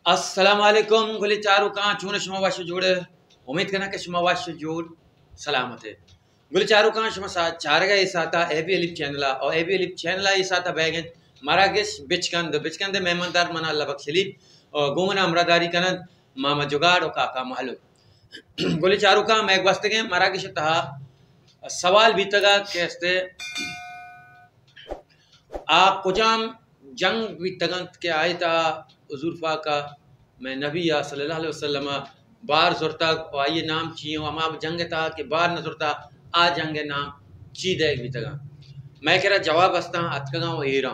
अस्सलामुअलैकुम गुली चारू का चूने शुमा वाश जोड़े उम्मीद करना कि शुमा वाश जोड़ सलामत है गुली चारू का शुमा चार गए साता एबी एलिप चैनल और एबी एलिप चैनल ये साता बैगन मराकेश बिचकंद मेहमानदार मना लबक शलीप और गुमना अमरादारी कनन मामा जुगाड़ और काका मालूम गुली चारू का मैं एक के मराकेश तहा सवाल भी तगा कैसे आ कुजाम जंग भी तगंत के आयता हुजूर का मैं नबी या सल्लल्लाहु अलैहि वसल्लम बार जुरता और ये नाम चियो अमा जंग था कि बार न जुरता आ जंग नाम ची दे भी तगा मैं कह रहा जवाब हस्ता अतकगा वो हीरा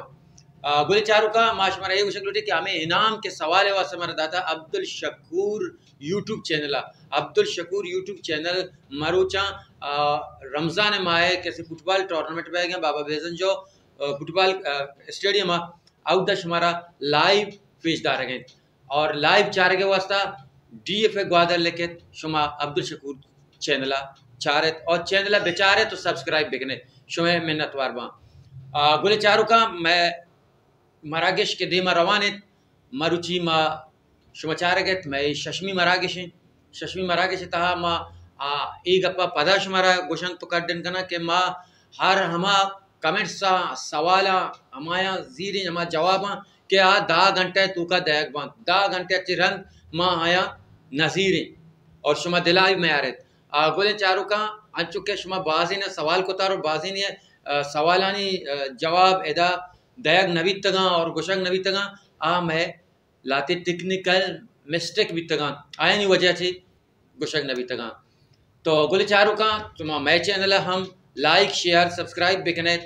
गुल चारू का माश मरा ये उशक लुटी कि हमें इनाम के सवाल है वास्ते मरा दाता Abdul Shakoor YouTube channel Abdul Shakoor YouTube channel मरुचा रमजान माए कैसे फुटबॉल टूर्नामेंट में गए बाबा बेजन जो फुटबॉल स्टेडियम आउट हमारा लाइव पेशदार गए और लाइव चार के वास्ता DFA ग्वादर लेके शुमा अब्दुल शकूर चैनल चारे और चैनल बेचारे तो सब्सक्राइब बिकने शुमे मिन्नतवार बा गुले चारू का मैं मराकेश के दीमा रवाने मरुची मा शुमा चार गए मैं शशमी मराकेश तहा मा ई गप्पा पदा शुमारा गोशन तो कर दिन कना के मा हर हमा कमेंट सा सवाला हमाया जीरी हमा जवाबा के आ 10 घंटे तू का दैग बांध 10 घंटे चिरंग माँ आया नजीरे और शुमा दिलाई में आ रहे गोले चारू का अंचुके शुमा बाजी ने सवाल को तारो बाजी ने सवालानी जवाब एदा दैग नबी तगा और गुशंग नबी तगा आ मैं लाते टेक्निकल मिस्टेक भी तगा आया नहीं वजह से गुशंग नबी तगा तो गोले चारू का शुमा मैं चैनल हम लाइक शेयर सब्सक्राइब बिकने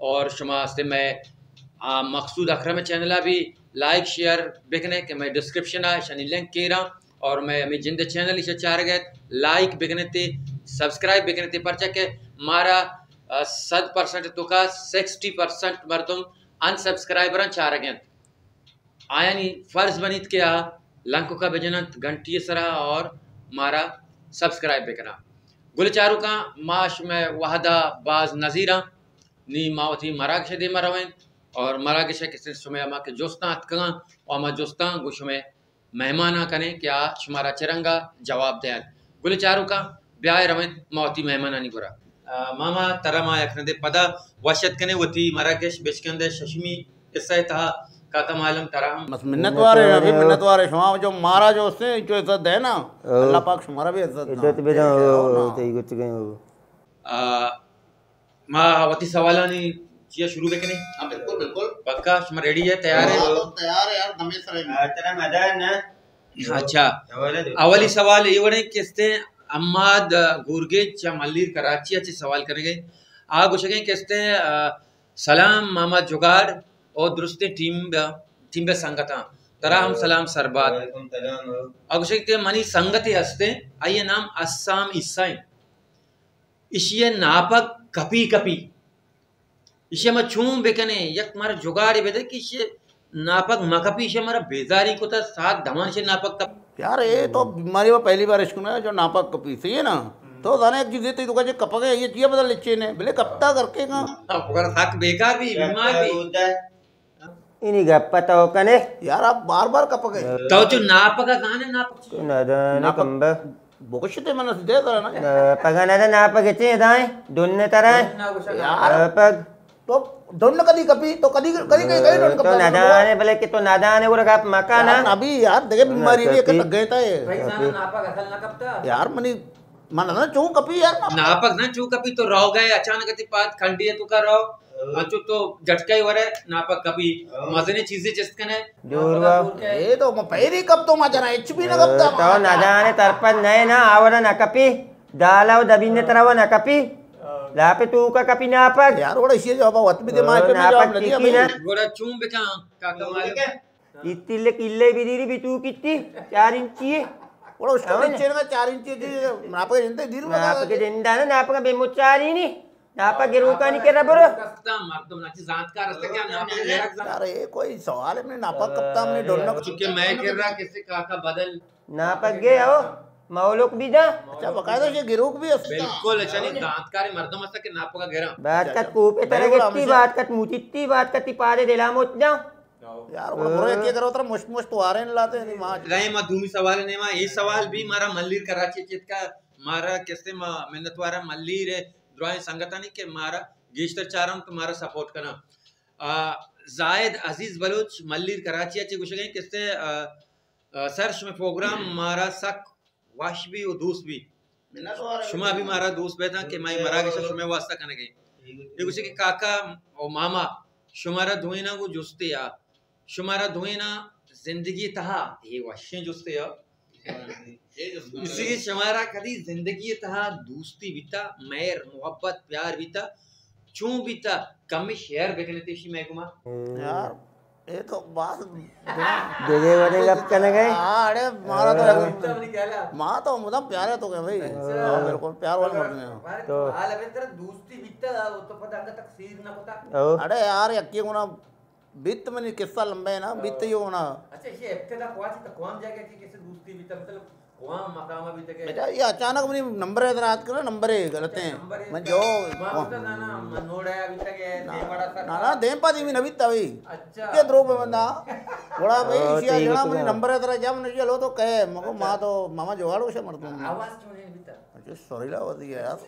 और शुमा से मैं मकसूद अकरम चैनल भी लाइक शेयर बिकने के मैं डिस्क्रिप्शन है शनि लिंक के रहा और मैं अमी जिंद चैनल इसे चार गए लाइक बिकने थे सब्सक्राइब बिकने थे पर के मारा 100% तो का 60% मरदम अनसब्सक्राइबर चार गए आया नहीं फर्ज बनीत के लंक का बजनत घंटी सरा और मारा सब्सक्राइब बिकना गुल चारू का माश में वहदा बाज नजीरा नी मावती मराकेश दे मरवें और मराकेश किसी सुमे अमा के जोस्ता अतकगा और अमा जोस्ता गुश में मेहमाना कने क्या शुमारा चिरंगा जवाब दे गुल चारू का ब्याह रवें मावती मेहमाना नहीं बुरा मामा तरमा यखने दे पदा वशत कने वती मराकेश बेचकंदे शशमी इससे था काका मालूम तराम बस मिन्नतवार है अभी मिन्नतवार है शुमा जो मारा जो उसने जो इज्जत है ना अल्लाह पाक शुमारा भी इज्जत भी दो ते कुछ गए मां वती सवालानी चिया शुरू बेकने हां बिल्कुल बिल्कुल पक्का शुमा रेडी है तैयार है यार दमेसर है तेरा मैदान ना अच्छा अवली सवाल ये वड़े किसते अम्माद गुरगे चा मल्लीर कराची अच्छे सवाल करेंगे आ गुशगे किसते सलाम मामा जुगाड़ और दुरुस्ते टीम बे संगता तरा हम सलाम सरबाद अगुशे मनी संगति हस्ते आइए नाम अस्साम ईसाई इशिये नापक कपी कपी इशे म छूम बेकने यक मारा जुगाड़ बेदे कि इशे नापक मकपी इशे मारा बेजारी को ता साथ धमान से नापक कप यार ये तो बीमारी में पहली बार इसको ना जो नापक कपी सही है ना तो जाने एक चीज तो जो कपके ये चिया बदल लेचे ने भले कपता करके का अगर हक बेकार भी बीमार भी इन्हीं गप्पा तो कने यार आप बार कपके तो जो नापक का गाने नापक ना कंबे बोकशते मन दे दरा ना पगना ना नापक इतने दाएं दोनों तरह यार पग तो दोनों कदी कपी तो कदी कदी कई दोनों तो नादान है भले कि तो नादान है वो रखा मकान है अभी यार देखे बीमारी भी एक लग गए था ये भाई नापक असल ना कपता यार मनी मन ना चू कपी यार नापक ना चू कपी तो रहो गए अचानक ती बात खंडी है तू का रहो अचो तो झटका ही वरे नापक कपी मजने चीजें जिसकने जोरवा ये तो मैं पहली कब तो मजना एचपी ना कब तो नादान है तरपन नए ना आवरा ना कपी दाला और दबीने तरह ना कपी लापे तू का कपी नापक यार ओड़ा इसी जवाब वत भी दे मार पे जवाब नहीं किती ना गोड़ा चूम बेका काका मालूम इत्तिले किल्ले बिदीरी भी तू कित्ती 4 इंची है ओड़ा उसको नीचे ना 4 इंची दी नापक जिंदे दीर में नापक जिंदा ना नापक बेमुचारी नहीं नापक गिरुका नहीं कर बरो कस्ता मर्दम ना जांच का रास्ता क्या नापक यार ये कोई सवाल है मैं नापक कब हमने दोनों चुके मैं कह रहा किसी काका बदल नापक गए आओ मौलोक भी जा अच्छा बकायदा ये गिरोक भी है बिल्कुल अच्छा नहीं दांतकारी मर्दम हस्ता के नापका घेरा बात का कूपे तरह की बात का मुचित्ती बात का तिपारे दिला मोच जा यार बड़े क्या करो तरह मुश्क मुश्क तो आ रहे हैं लाते नहीं मां रहे मा दूमी सवाल ने मा ये सवाल भी मारा मल्लीर कराची चित का मारा किससे मेहनत वारा मल्लीर है द्रोही संगता नहीं के मारा गेस्टर चारम तुम्हारा सपोर्ट करना जायद अजीज बलोच मल्लीर कराची अच्छे कुछ गए किससे सर्च में प्रोग्राम मारा सक वाश भी और दोस्त भी शुमा भी मारा दोस्त बैठा कि मैं मरा के शुमे वास्ता करने गई ये कुछ के काका और मामा शुमारा धुएना वो जुस्ते या शुमारा धुएना जिंदगी तहा ये वाशे जुस्ते या इसी के शुमारा कभी जिंदगी तहा दोस्ती बीता मेर मोहब्बत प्यार बीता चूं बीता कमी शेयर बेकने तेशी मैं गुमा यार ये तो बात देगे वाले गप करने गए। हाँ अरे मारा तो माँ तो मुझे प्यारे तो गए भाई बिल्कुल प्यार वाले मर्द में तो हाल अबे तेरा दोस्ती बीता वो तो पता अंदर तकसीर ना पता अरे यार यक्की गुना बीत में किस्सा लंबे है ना बीत ही होना अच्छा ये इब्तिदा क्वाच तो कौन जाएगा कि कैसे दोस्ती बीता मतलब कौन मकाम अभी तक बेटा ये अचानक मुझे नंबर है रात कर नंबर है गलत है मैं जो ना नोड़ा अभी तक है बड़ा सा ना ना दें पाती भी नबीता भाई अच्छा क्या द्रोह पे बंदा बड़ा भाई इसी जना मुझे नंबर है तेरा जब नहीं चलो तो कहे मको माँ तो मामा जुगाड़ो से मर तुम आवाज क्यों नहीं बीता अच्छा सॉरी ला होती है यार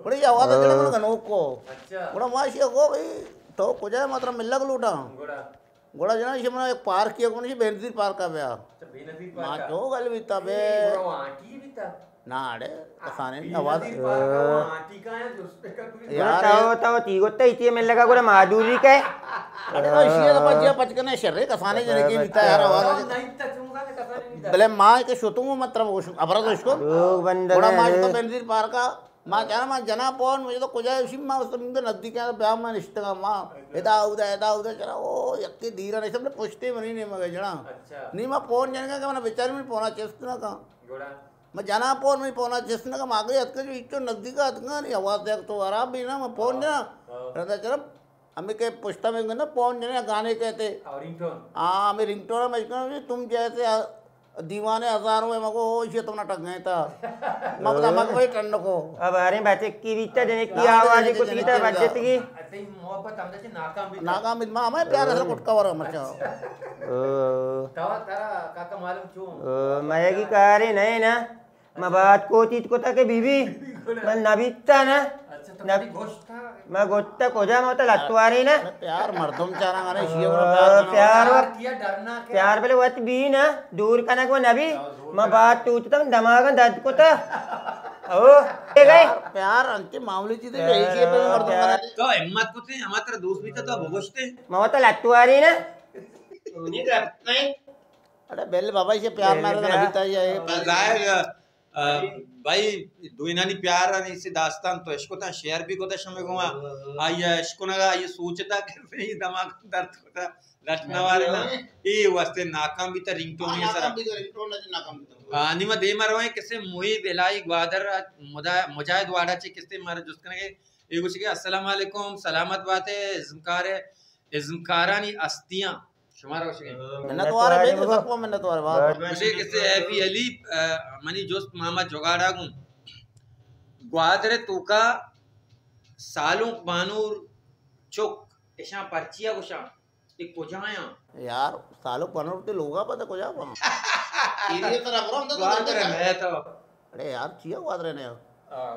बड़ी आवाज है जरा मन गनोक को अच्छा बड़ा माशी को भाई तो कुछ है मात्र मिलक लूटा गोड़ा गोड़ा जना इसे मना एक पार्क किया कौन सी बेनजीर पार्क का ब्याह अच्छा बेनजीर माँ पार्क जो गल बीता बे बड़ा आंटी बीता ना अड़े कसाने आवाज आंटी का है उस पे का कोई यार ताओ तीगो ते इतिए मिल लगा गोरा माधुरी के अरे तो इसी तो बच्चे पचकने शर्रे कसाने जने के बीता यार आवाज नहीं तचूंगा ने कसा नहीं बीता भले माँ के शुतुंग मतलब अबरद उसको लोग बंदर बड़ा माँ तो बेनजीर पार्क का माँ क्या माँ जना पौन मुझे तो कुछ है उसी माँ उस तो नजदीक है ब्याह में रिश्ते का माँ इदा उदा चला वो यक्की धीरा नहीं सबने पुष्टि में नहीं मगे जना अच्छा नहीं माँ पौन जाने का मैंने बेचारी में पौना चेस्ट ना कहा गोड़ा मैं जाना पौन में पौना चेस्ट ना कहा आगे हथ के जो इच्छो नजदीक हथ का नहीं आवाज देख तो आराम भी ना मैं पौन जना रहता चलो हमें के पुष्टा में ना पौन जने गाने कहते और रिंगटोन हाँ हमें रिंगटोन में तुम जैसे दीवाने हजारों में मगो इसे तुम नाटक गए था मगदा मग भाई टंड को अब अरे बच्चे की बीता जने की आवाज कुछ बीता बच्चे की ऐसे ही मोहब्बत हमसे से नाकाम भी नाकाम बिदमा हमें प्यार ऐसा कुटका वर मचा ओ तवा तारा काका मालूम क्यों ओ मैं की करे नहीं ना मैं बात को चीज को तक बीबी मैं नबीता ना अच्छा तो कभी गोश्त था मैं गोत्ता को जा मत लतवारी ना प्यार मर्दम चारा गाने शियो प्यार किया डरना के प्यार बेले वत भी ना दूर कनक वो नबी मैं बात टूट तक दिमाग दर्द को था ओ ये गए प्यार अंतिम मामूली चीज है यही है पे मर्दम गाने तो हिम्मत को थे हमारा दोस्त भी था तो भगोशते मैं तो लतवारी ना नहीं करते नहीं अरे बेल बाबा से प्यार ना रहता नबीता ये जाहिर भाई दुनियानी प्यार आणि से दास्तान तो इसको ता शेयर भी को ता शमे गुमा आया इसको ना ये सोचता कि ये दिमाग दर्द होता लटना वाले ना ये वास्ते नाकाम भी ता रिंगटोन ये सर आनी में दे मारो है किसे मोई बेलाई ग्वादर मुजाहिद वाड़ा चे किसे मारे जुस्कने के ये कुछ के अस्सलाम वालेकुम सलामत बातें इज़्मकारानी अस्तियां शुमारा उसे मिन्नत वारे भाई सबको मिन्नत वारे बात मुझे किसे एपी अली मनी जोस्त मामा जोगाड़ा गुं ग्वादरे तुका सालों बानूर चुक ऐसा पर्चिया कुछा एक कुजाया यार सालों पनर ते लोगा पता कुजा ये तरह बरो हम तो ग्वादरे मैं तो अरे यार चिया ग्वादरे ने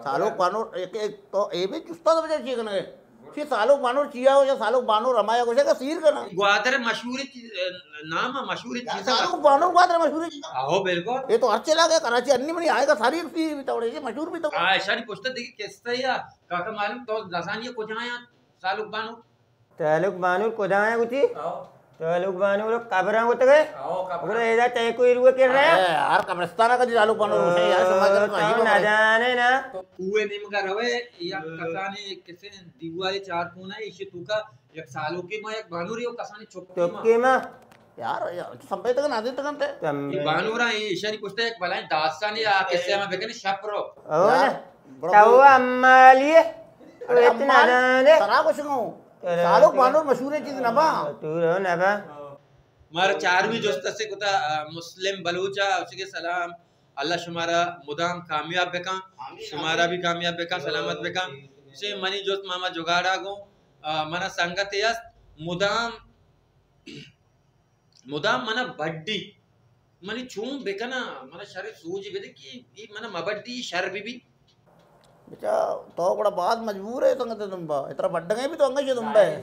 सालों पनर एक एक तो ए भी चुस्ता तो बजा चिकन है सी सालों बानूर चिया हो या सालों बानूर रमाया कुछ का सीर करना ग्वादरे मशहूर नाम मशहूर चीज सालों बानूर ग्वादरे मशहूर चीज आओ बिल्कुल ये तो हर चला गया कराची अन्नी मनी आएगा सारी सी भी तो ये मशहूर भी तो ऐसा नहीं पूछता देखिए किससे या काका मालूम तो दसानिया कुजाया सालों बानूर तालुक बानूर को जाए कुछ आओ तालुक बानूर कब्रा को तक आओ कब पूरा ऐसा तय कोई रुआ कर रहा है यार कब्रिस्तान का सालों बानूर उसे यार समझ तो ना जाने ना तो कुए निम का रवे या कसाने किसे दिवाले चार कोना इसे तुका एक सालों के में एक बानूर यो कसाने चुपके में यार संपे तक ना दे तक ते ये बानूरा ये ईशानी पूछते एक भलाई दास्तान या किससे हमें बेकने शप्रो ओ ना तो अम्मालिए तो इतना जाने तरा कुछ कहूं सालों बानूर मशहूर है चीज नबा तू रो ना बा मार चारवी जोस्त से कुता मुस्लिम बलूचा उसके सलाम अल्लाह शुमारा मुदाम कामयाब बेका शुमारा भी कामयाब बेका सलामत बेका से मनी जोस्त मामा जुगाड़ा गो मना संगत यस मुदाम मुदाम मना बड्डी मनी चूम बेकना मना शरीर सूजी बेदे की ई मना मबड्डी शर भी बेचा तो बड़ा बात मजबूर है संगत तुम्बा इतना बड्डंगे भी तो अंगश तुम्बा है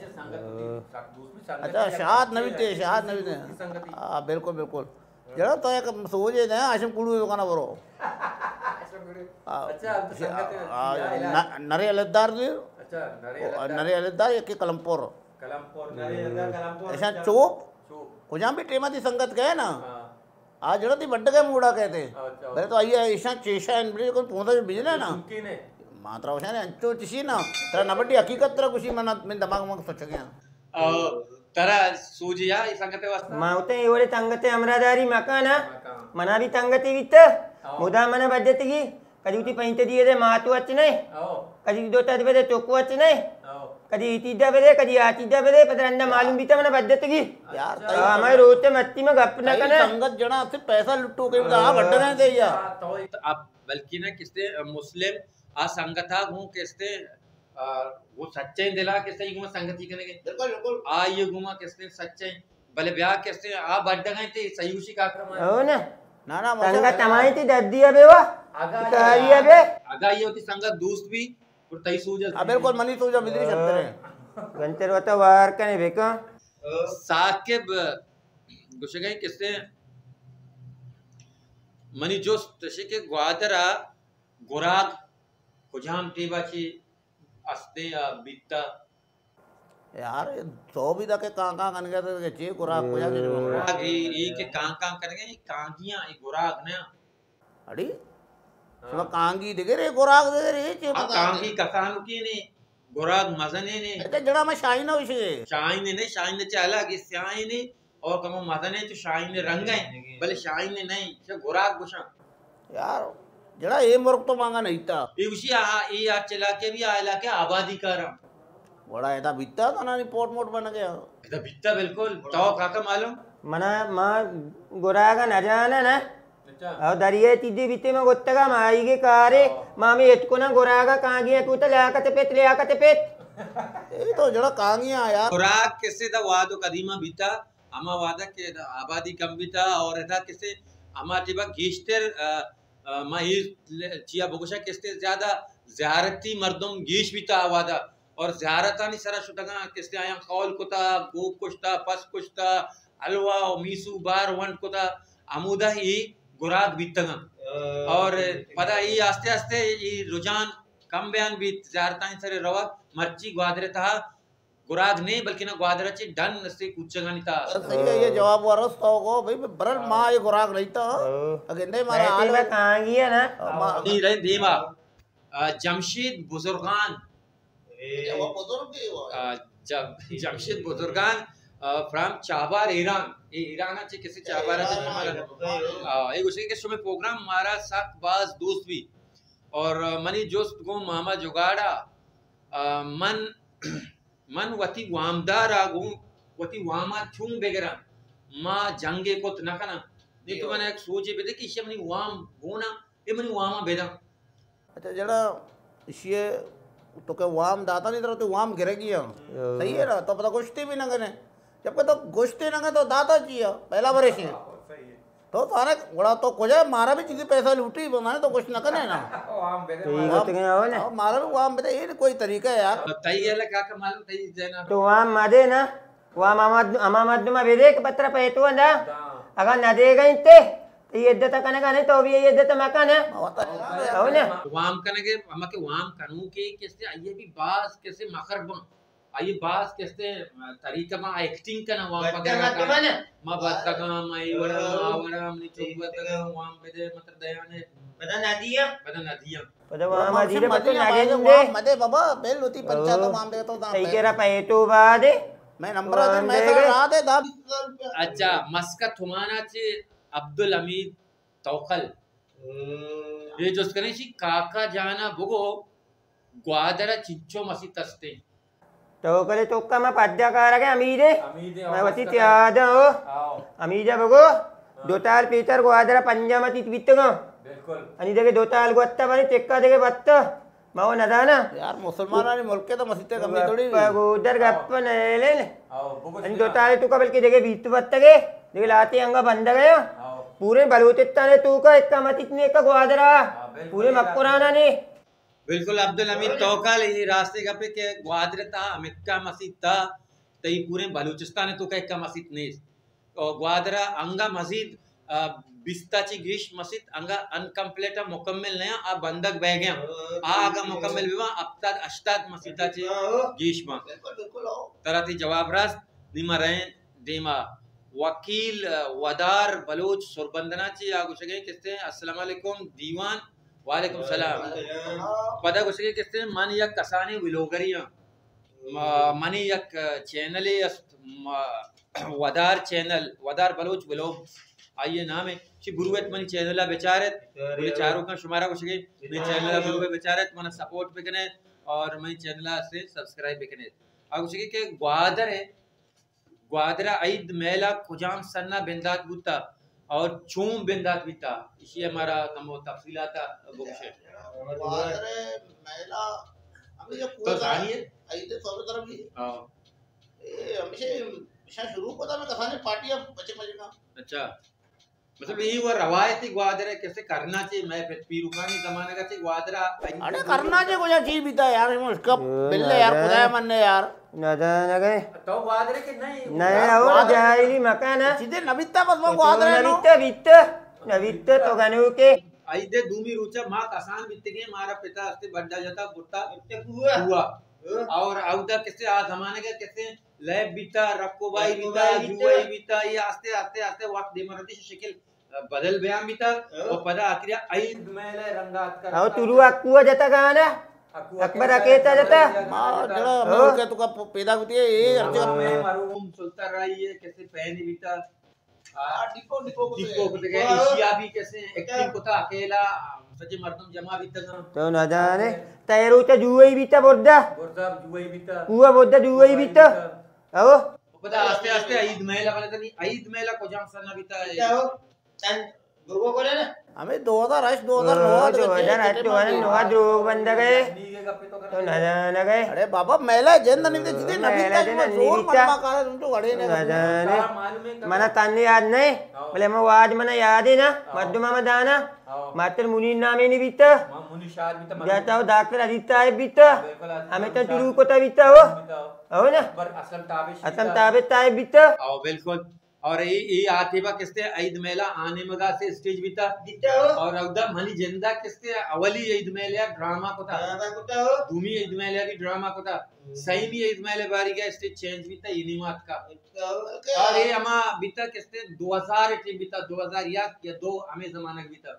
अच्छा शाद नवी थे हाँ बिल्कुल बिल्कुल जरा तो एक सोचे थे आशम कुड़ू दुकाना बरो नरे अलदार दी नरे अलदार एक कलमपुर ऐसा चोप कुछ भी टेमा थी संगत कहे ना आज जरा थी बड्ड गए मूड़ा कहते पहले तो आइए ऐसा चेशा इन बड़ी कोई पौधा जो बिजले ना मात्रा वैसा ने अंचो चिशी ना तेरा नबड्डी हकीकत तेरा कुछ मना मैं दिमाग में सोच गया तेरा सूजिया इस संगते वास्ता माउते एवढे संगते अमरादारी मकाना मना भी संगती वित्त मुदा मना बड्डते की कधी उठी पैंते दिए दे महत्वाचे नाही कधी दोतात बेदे चोकवाचे नाही कधी इतीदा बेदे कधी आतीदा बेदे पतरंदा मालूम भी था मना बड्डते की यार हमारे रोते मत्ती में गप न करना संगत जना से पैसा लुट्टू के हाँ बड्ड गए थे यार तो अब बल्कि ना किसते मुस्लिम आ संगता घूम किसते वो सच्चे दिला किसते घूम संगति करने के बिल्कुल बिल्कुल आ ये घूमा किसते सच्चे भले ब्याह किसते आ बड्ड गए थे सही उसी का क्रम हो ना ना ना संगत हमारी थी दद्दिया बेवा कहारिया बे आगा ये होती संगत दोस्त भी और तई सूझ बिल्कुल मनी तो जो बिजली शब्द है गंतर वता वार कने बेका साकिब गुशे गए किसते मनी जो तशे के ग्वादरा गुराग कुजाम टीबाची अस्ते या बीता यार तो भी तक कां कन गया तो चे गुराग को जा गुराग ये के कां करेंगे ये कांगियां ये गुराग ना अड़ी सब कांगी देगे रे गुराग दे रे चे कांगी कसानु की ने गुराग मजने ने अच्छा जड़ा में शाइन हो इसे शाइन ने शाइन चाला कि शाइन ने और कमो मजने तो शाइन ने रंग है भले शाइन ने नहीं से गुराग गुशा यार जड़ा ये मुर्ख तो मांगा नहीं था ये उसी आ ये आ चला के भी आला के आबादी करम बड़ा ऐसा बिता था ना रिपोर्ट मोट बन गया इधर बिता बिल्कुल तो काका मालूम मना मा गुरागा न जाना ना और दरिया तीजे बीते में गोत्तगा माई के कारे मामी एतको ना गुरागा कांगिया को तो लाकते पेट ये तो जड़ा कांगिया यार गुराग किससे दा वादो कदीमा बिता अमा वादा के आबादी कम बिता और इधर किससे अमा टिबा गीश्तर माही चिया बगुशा किसते ज्यादा ज़ियारती मर्दम गीश बिता वादा और ज़ियारतानी सरा शुतगा किसते आया कौल कुता गोप कुश्ता पस कुश्ता अलवा मीसू बार वन कुता अमुदा ही गुराग बीतगा और पता ये आस्ते आस्ते ये रुझान कम बयान भी ज़ियारतानी सरे रवा मर्ची ग्वादरे था गुराग नहीं बल्कि ना ग्वादरा ची डन से कुचगा नहीं था सही है ये जवाब वारस तो को भाई बरल मां ये गुराग नहीं था अगेंदे मारा हाल में कांगिया ना नहीं रहे देवा जमशीद बुजुर्गान वो बुजुर्ग ही वो जमशीद बुजुर्गान फ्रॉम चाबार ईरान ये ईरान अच्छे किसी चाबार है हमारा एक उसी के समय प्रोग्राम हमारा साथ बाज दोस्त भी और मनी जोस्त गो मामा जुगाड़ा मन वती वामदार आगू वती वामा छूंग बेगरा माँ जंगे को न कना नहीं तो मैंने एक सोचे बेदे कि इसे मनी वाम गोना ये मनी वामा बेदा अच्छा जड़ा इसे तो क्या वाम दाता नहीं तो वाम गिरेगी सही है ना तो पता गोश्ती भी ना करें जब तो गोश्ती ना तो दाता चाहिए पहला बरस है तो थाने बड़ा तो कुछ मारा भी चीज़ पैसा लूटी मैंने तो कुछ न करे ना मारा भी वाम बेटा ये कोई तरीका है यार तई है क्या का मालूम तई देना तो वाम मादे ना वाम अमामद में बेदे के पत्र पैतो अंदा अगर न देगा इतने तो ये इद्दत कने का नहीं तो भी ये इद्दत मकान है हो ना वाम कने के हम के वाम कनु के कैसे आइए भी बास कैसे मखरब आइए बास कैसे तरीका में एक्टिंग करना वाम पकड़ना मां बात का काम आई वड़ा हमने चुप का वाम बेदे मतलब दयाने पता वाम आदि मत नागे मदे बाबा बेल होती पंचायत वाम दे तो सही कह रहा पैतो बादे मैं नंबर दे मैं रात है दाब अच्छा मस्का थुमाना चे अब्दुल हमीद तौखल ये जो उसका नहीं काका जाना बुगो ग्वादरा चिंचो मसी तस्ते तो करे तो का मैं पद्या कर रहा अमीदे मैं वती त्यादा हो अमीदे बगो दोताल पीतर ग्वादरा पंजामती वित्तगो बिल्कुल अनि देगे दोताल गोत्ता बने चेक्का देगे बत्ता mau nadana यार मुसलमानां मुल्क के तो मस्जिदें कमी थोड़ी udah gappa nelen ani totale tu kabel ke jage bitu battage jage lati anga banda gaya पूरे बलूचिस्तान है तू का इसका मत इतने का ग्वादरा पूरे मक्कुराना ने बिल्कुल अब्दुल हमीद तोकल ये रास्ते का पे के ग्वादर था अमेरिका मस्जिद था तई पूरे बलूचिस्तान है तो का एक मस्जिद नहीं और ग्वादरा अंगा मस्जिद बिस्ताची ग्रीश मस्जिद अंगा अनकम्प्लीट मुकम्मल नया आ बंदक बह गया आगा मुकम्मल विवा अब तक अष्टाद मस्जिदाची ग्रीश मा तरह थी जवाब रास दिमा रहे दिमा वकील वदार बलोच सुरबंदनाची आगो शगे किसते अस्सलाम वालेकुम दीवान वालेकुम सलाम पदा को शगे किसते मन यक कसानी विलोगरिया मनी यक चैनल वदार चैनल वदार बलोच विलोग आइए नाम है शी गुरुवेत मनी चैनल बेचारत बोले चारों का शुमारा को शगे मैं चैनल गुरुवे बेचारत मन सपोर्ट पे कने और मैं चैनल से सब्सक्राइब पे कने आगो शगे के ग्वादर है ग्वादरा ईद मेला खुजाम सन्ना बिंदात बुता और चूम बिंदात बिता इसी हमारा कमो तफसीलात बुकशे ग्वादरे मेला अभी जो तो जानिए ईद तो तरफ भी हां ए हमेशा शुरू को था मैं कसाने पार्टी अब बच्चे मजे का अच्छा मतलब यही वो रवायती ग्वादरा कैसे करना चाहिए मैं फिर पीरुखानी जमाने का चाहिए ग्वादरा अरे करना चाहिए कुछ चीज भी था यार उसका बिल्ले यार खुदा मन ने यार nadana gaya तो ग्वादरे के नहीं नहीं और jahili makana सीधे नबिता बस वो ग्वादरे नो नवित्त तो गनु के आइदे दूमी रुचा मां कसान बित्ते के मारा पिता अस्ते बड्डा जाता बुट्टा हुआ और आउदा किससे आ जमाने के किससे लैब बीता रक्कोबाई बीता जुवाई बीता ये आस्ते आस्ते आस्ते वक्त देमरदी शक्ल बदल बयान बीता और पदा आखिर ईद मेले रंगात कर आओ तुरु अक्कुआ जता गाना अकबर अकेता जता मां जड़ा मुल्क के तुका पैदा होती है ये अर्ज मारूम सुल्तान रही है कैसे पहनी बीता डिपो डिपो डिपो को गए एशिया भी कैसे एक्टिव को था अकेला सच्चे मर्दम जमा बीता तो न जाने तैरू ते जुवई बीता बोद्दा जुवाई बीता हुआ बोद्दा जुवई बीता आओ पता आस्ते आस्ते ईद मेला वाला तो नहीं ईद मेला को जाम सना बीता है आओ तन गुरु को ना हमें 2008 2009 जो बंद गए तो न गए अरे बाबा मेला जंद नहीं जिते नबीता जोर मनमा काले तुम घड़े ने मना तन्ने याद नहीं बोले मैं आज मना याद है ना मधुमा में दाना मात्र मुनि नामे नहीं बीता मुनि शाद बीता जाता हो डॉक्टर अदिता है बीता हमें तो शुरू को तो बीता हो ना असम ताबे ताए बीता आओ बिल्कुल और ये आतिबा किसते ईद मेला आने मगा से स्टेज बीता और अवदा मनी जिंदा किसते अवली ईद मेला ड्रामा को था दूमी ईद मेला की ड्रामा को था सही भी ईद मेले बारी का स्टेज चेंज बीता इनिमात का और ये हमा बीता किसते 2000 टीम बीता 2000 या 2 हमें जमाना बीता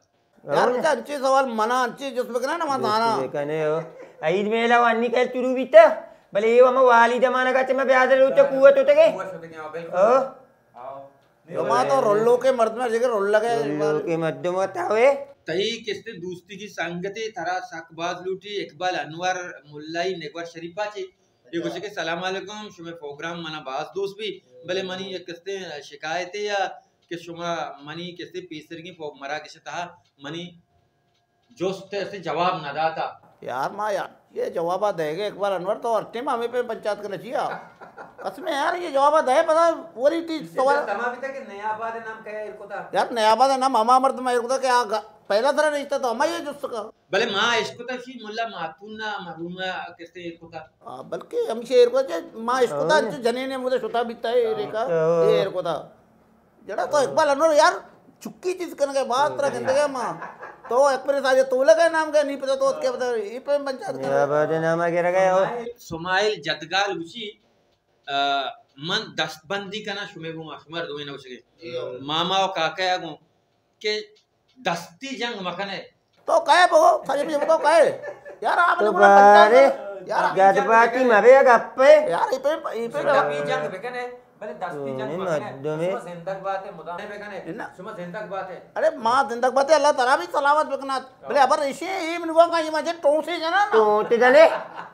यार बच्चा अच्छे सवाल मना अच्छे जिसमें कहना ना मताना कने हो ईद मेला वानी का शुरू बीता भले ये हम वाली जमाना का चमा ब्याज रो तो कुवत होते के ओ जमा तो रोल्लो के मर्द में जगह रोल लगे के मध्य में तावे तई किसते दोस्ती की संगति थरा शकबाज लूटी इकबाल अनवर मुल्लाई नेगवर शरीफा ची ये कुछ के सलाम वालेकुम शुमे प्रोग्राम मना बास दोस्त भी भले मनी ये किसते शिकायतें या कि शुमा मनी किसते पीसर की मरा किसे था मनी जोस्ते से जवाब न दाता यार माँ यार ये जवाब देंगे एक बार अनवर तो अर्टे में हमें पे पंचायत करना चाहिए कसमें यार ये जवाब दे पता पूरी चीज सवाल के नया बात नाम क्या है इनको था यार नया बात है नाम हमा मर्द में इनको क्या पहला तरह नहीं था तो हमा ये जुस्त का भले माँ इसको था शी मुल्ला मातूना मरूमा किसते इनको था बल्कि हम शेर को माँ इसको था जने ने मुझे छुटा बीता है रेखा ये इनको था जड़ा तो इकबाल अनवर यार चुक्की चीज करने के बाद तरह कहते हैं माँ तो एक बार साजे तो लगा नाम क्या नहीं पता तो क्या पता ये पे पंचायत या बाद नाम आगे रखा हो सुमाइल जदगाल उसी मन दस्तबंदी करना शुमे गुमा शुमर दो ना उसके मामा और काका या गो के दस्ती जंग मकने तो कहे बो साजे मुझे बताओ कहे यार आप तो बारे यार गदबाती मरे गप्पे यार ये पे जंग बेकने भले दस्ती जंग मकने सुमा जिंदग बात है मुदाने बेकने सुमा जिंदग बात है अरे माँ जिंदग बात है अल्लाह ताला भी सलामत बेकना भले अबर इसे ये मिलवा का ये मजे टोसे जना ना टोटे जने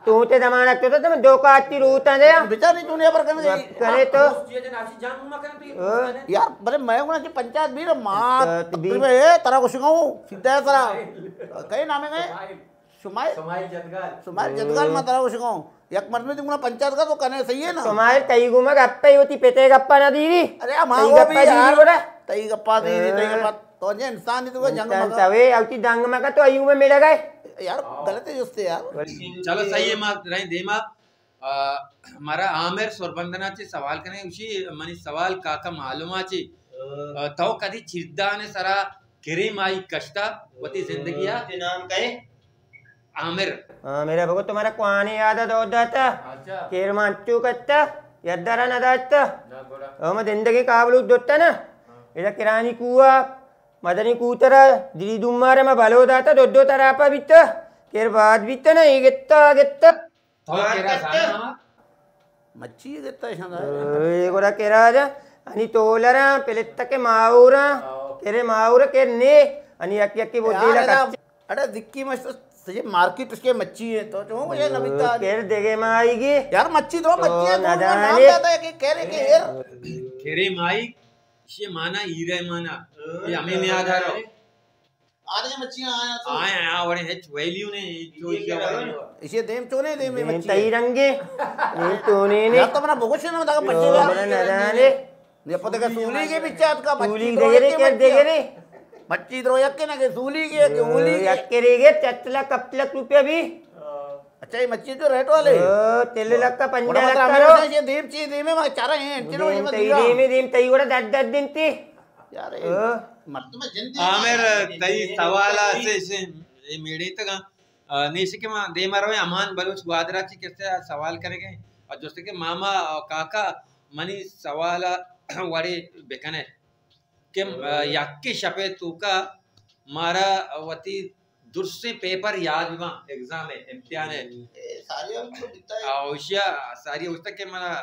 टोटे जमाना तो तुम दो काटी रूता दे बेचारी दुनिया पर करे तो जंग मकने यार भले मैं उना की पंचायत भी माँ तकरीबन है तारा को सिखाऊं सीधा है तारा कई नामे गए सुमाइल समाई जदगाल सुमाइल जदगाल मतलब उसको एक मर्द में तुमने पंचायत का तो करने सही है ना तुम्हारे तई गुमा गप्पा ही होती पेटे गप्पा ना दीदी अरे हम वो भी यार तई गप्पा दी तई गप्पा तो जे इंसान ही तो जंग में तवे औती जंग में का तो अयू में मिल गए यार गलत है उससे यार चलो सही है मां रही देमा हमारा आमिर सोरबंदनाचे सवाल करें उसी मनी सवाल काका मालूमाचे तो कदी चिरदाने सरा किरीम आई कष्टा वती जिंदगिया ते नाम कहे आमिर मेरा भगो तुम्हारा कुआने याद है दो दाता केर मांचू कत्ता यद्दारा न दाता हम जिंदगी काबलू दोता ना इधर किरानी कुआ मदनी कूतरा दिली दुम्मारे में भलो दाता दो तरापा बित केर बाद बित ना ये गित्ता तो केरा साना मच्छी देता है शानदार ये गोरा केरा जा अनि तोलरा पेलेत्त के माऊरा केरे माऊरा के ने अनि यक्की यक्की बोली लगा अरे दिक्की मस्त सही मार्केट उसके मच्छी है तो जो मुझे नबिता केर देगे में आएगी यार मच्छी तो मच्छी है ना नाम जाने आता है कि कह रहे कि यार किरीम आई ये माना हीरे माना ये हमें नहीं याद आ रहा आज ये मच्छियां आया आया वड़े है वैल्यू ने इसे देम चोने देम में मच्छी तई रंगे ये तोने ने यार तो अपना भगोश ना दागा मच्छी बड़ा न जाने ये पता का सूली के बिचात का तूली देगे रे केर देगे रे मच्छी तो यक्के ना के सूली के उली के यक्के रे गे चतला कपलक रुपया भी अच्छा ये मच्छी तो रेट वाले तेल लक का पंजा बड़ा लक मतलब करो हमें ये देम ची देम में चारा है चलो ये मत दिया दीम तई गोरा दद दिन ती यार मत में जिंदगी आमिर तई सवाला से ये मेड़ी तक नेश के मां दे मारो अमान बलूच ग्वादरा ची कैसे सवाल करेंगे और दोस्त के मामा और काका मनी सवाला वाड़े बेकने के यक्के शपे तुका मारा वती दुर्से पेपर याद में एग्जाम है इम्तिहान है सारी हमको दिखता है औशिया सारी उस तक के मारा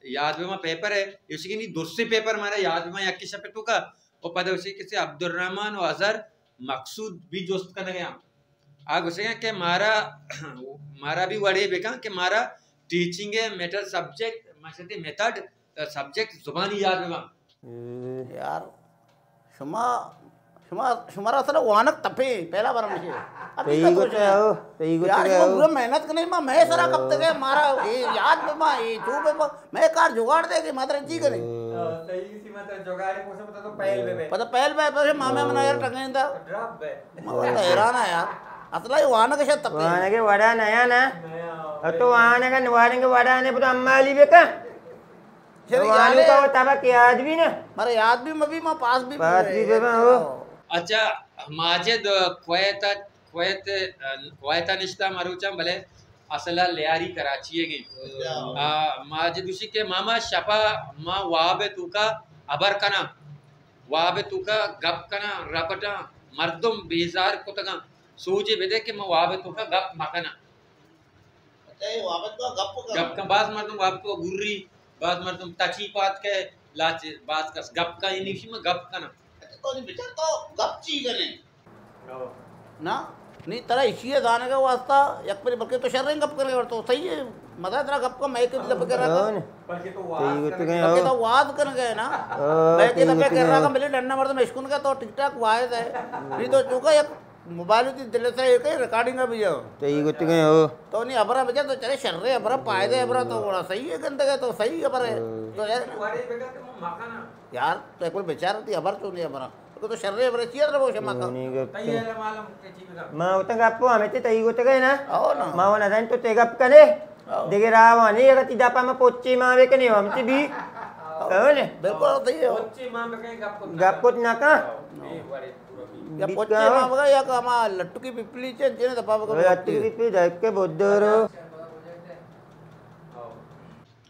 याद में पेपर है उसकी नहीं दुर्से पेपर मारा याद में यक्के शपे तुका और पता उसी किसी अब्दुल रहमान और अजहर मकसूद भी दोस्त करने गया आग उसे के मारा भी वड़े बेका कि मारा टीचिंग है method subject Masdi method subject जुबानी याद में यार शुमा शुमा शुमारा असल वानक तपे पहला बार मुझे तई को आओ तई को यार वो पूरा मेहनत करने में मैं सारा कब तक है मारा ये याद में मां ये जो में मैं कार जुगाड़ दे के मात्र जी करे सही सी मतलब जुगाड़ को से पता तो पहल में पता पहल में तो मामे मना यार टंगे था ड्रॉप है मैं हैरान है यार असला ये वानक शायद तपे वाने के वड़ा नया ना और तो वाने का वाने के वड़ा ने पूरा अम्माली बेका वाने का तबा के आज भी ना मारे याद भी मैं भी मां पास भी बेबा हो अच्छा माजिद क्वैता निश्ता मारूचा भले असला लियारी कराची है गई माजिद उसी के मामा शपा माँ वाबे तुका अबर कना वाबे तुका गप कना रपटा मर्दुम बेजार को तका सूझे बेदे के माँ वाबे तुका गप मकना गप का बात मर्दुम वाब को गुर्री बात मर्दुम तची पात के लाचे बात का गप का इनिशी में गप कना तो नहीं बेचार तो गप ची करे ना नहीं तेरा इसी जाने का वास्ता एक पर बल्कि तो शर्रें गप करे और तो सही है मजा तेरा गप का मैं के लब कर रहा था बल्कि तो बल्कि तो वाद कर गए ना मैं के लब कर रहा था मिले डंडा मर्द में स्कूल का तो टिकटॉक वायद है नहीं तो चूका एक मोबाइल की दिल से एक रिकॉर्डिंग का भी जाओ तई को गए हो तो नहीं अबरा बचा तो चले शर्रे अबरा पायदे अबरा तो बड़ा सही है गंदे का तो सही अबर है तो यार तो एक बेचारा थी अबर तो नहीं अबरा तो शर्रे अबरा चियर रहो शमा का मां उतंग आपको हमें ते तई को गए ना आओ ना मां ना जान तो ते गप करे देगे रावानी अगर ती दापा में पोच्ची मां वे के नहीं हमते भी कौन बिल्कुल सही है बच्चे मां में कहीं गप को ना का या पोचे मां बगा या का मां लट्टू की पिपली चे जेने दपा बगा लट्टू की पिपली देख के बोदरो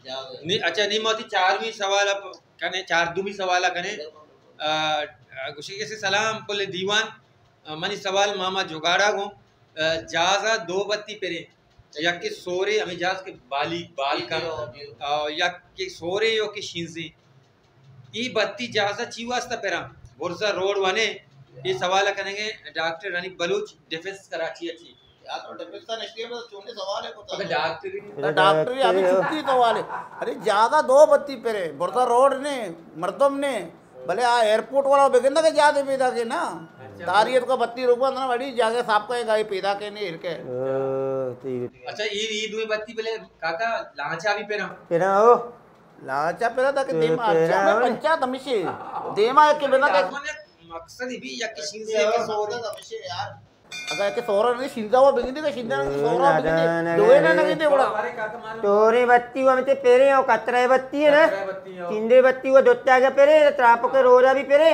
नहीं अच्छा नहीं मोती चारवीं सवाल कने चार दूमी सवाल कने गुशी के से सलाम पुल दीवान मनी सवाल मामा जुगाड़ा गो जाजा दो बत्ती पेरे या के सोरे हमें जाज के बाली बाल का या के सोरे यो के शिंजी ई बत्ती जाजा चीवास्ता पेरा बुरजा रोड वाने ये सवाल करेंगे डॉक्टर रानी बलूच डिफेंस कराची अच्छी यार तो डिफेंस का निश्चय में चोने सवाल है को डॉक्टर अभी छुट्टी सवाल है अरे ज्यादा दो बत्ती पेरे बुरदा रोड ने मर्दम ने भले आ एयरपोर्ट वाला बेगंदा के ज्यादा बेदा के ना तारियत को 32 रुपया ना बड़ी जाके साहब का गाय पैदा के नहीं हिरके अच्छा ईद में बत्ती पहले काका लांचा भी पेरा तेरा हो लाचा पेरा था कि देमा पेरा अच्छा हो। पंचायत हमेशा देमा के बिना के मकसद ही भी या किसी से के सोरे यार अगर के सोरा नहीं शिंदा हुआ बिगदी का शिंदा सोरा बिगदी दोए ना नगी दे बड़ा हमारे काका मालूम तोरे बत्ती हुआ में पेरे और कतरे बत्ती है ना बत्ती हो चिंदे बत्ती हुआ दोत्ता के पेरे त्राप के रोजा भी पेरे